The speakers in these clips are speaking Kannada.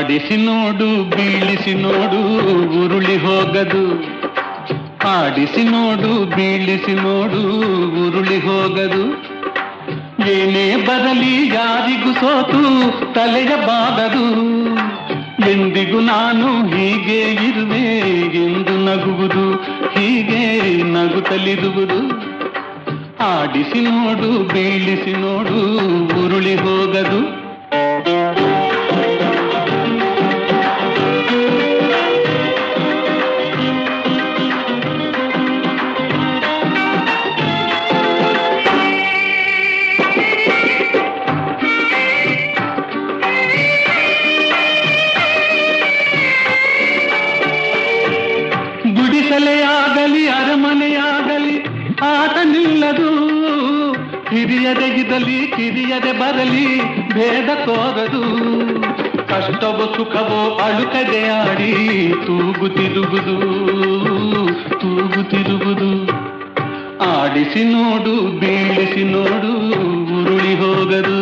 ಆಡಿಸಿ ನೋಡು ಬೀಳಿಸಿ ನೋಡು ಉರುಳಿ ಹೋಗದು. ಆಡಿಸಿ ನೋಡು ಬೀಳಿಸಿ ನೋಡು ಉರುಳಿ ಹೋಗದು. ಏನೇ ಬರಲಿ ಯಾರಿಗೂ ಸೋತು ತಲೆಯ ಬಾಗದು. ಎಂದಿಗೂ ನಾನು ಹೀಗೆ ಇರುವೆ ಎಂದು ನಗುವುದು, ಹೀಗೆ ನಗುತ್ತಲಿರುವುದು. ಆಡಿಸಿ ನೋಡು ಬೀಳಿಸಿ ನೋಡು ಉರುಳಿ ಹೋಗದು. ಗುಡಿಸಲೆಯಾಗಲಿ ಅರಮನೆಯಾಗಲಿ ಆಟ ನಿಲ್ಲದು. ಹಿರಿಯದೆಗಿದಲಿ ಕಿರಿಯದೆ ಬರಲಿ ಭೇದ ತೋರದು. ಕಷ್ಟವೋ ಸುಖವೋ ಅಳುಕದೆ ಆಡಿ ತೂಗುತ್ತಿರುವುದು, ತೂಗುತ್ತಿರುವುದು. ಆಡಿಸಿ ನೋಡು ಬೀಳಿಸಿ ನೋಡು ಉರುಳಿ ಹೋಗದು.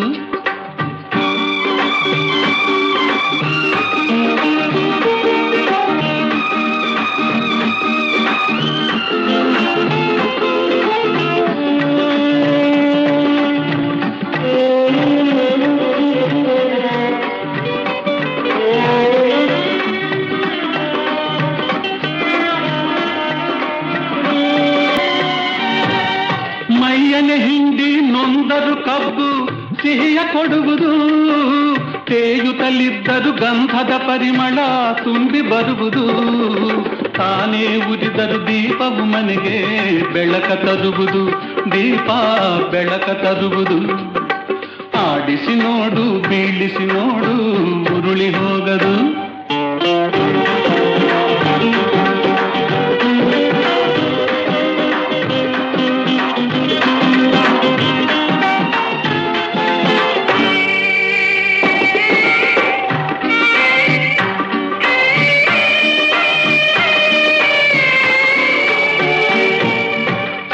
ಮೈಯನೆ ಹಿಂಡಿ ನೊಂದರು ಕಬ್ಬು ಸಿಹಿಯ ಕೊಡುವುದು. ತೇಯುತ್ತಲಿದ್ದರು ಗಂಧದ ಪರಿಮಳ ತುಂಬಿ ಬರುವುದು. ತಾನೇ ಉರಿದರು ದೀಪವು ಮನೆಗೆ ಬೆಳಕ ತರುವುದು, ದೀಪ ಬೆಳಕ ತರುವುದು. ಆಡಿಸಿ ನೋಡು ಬೀಳಿಸಿ ನೋಡು ಉರುಳಿ ಹೋಗದು.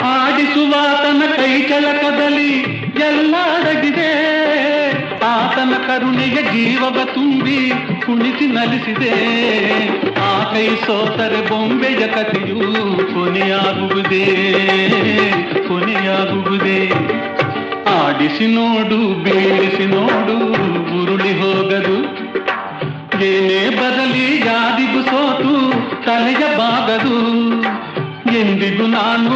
ಆಡಿಸುವಾತನ ಕೈ ಕೆಳಕದಲ್ಲಿ ಎಲ್ಲ ಅಡಗಿದೆ. ಆತನ ಕರುಣೆಯ ಜೀವವ ತುಂಬಿ ಕುಣಿಸಿ ನಲಿಸಿದೆ. ಆ ಕೈ ಸೋತರೆ ಬೊಂಬೆಯ ಕಥೆಯು ಕೊನೆಯಾಗುವುದೇ, ಕೊನೆಯಾಗುವುದೇ. ಆಡಿಸಿ ನೋಡು ಬೀಳಿಸಿ ನೋಡು ಉರುಳಿ ಹೋಗದು. ಏನೇ ಬರಲಿ ಯಾರಿಗೂ ಸೋತು ತಲೆಯ ಬಾಗದು. ಎಂದಿಗೂ ನಾನು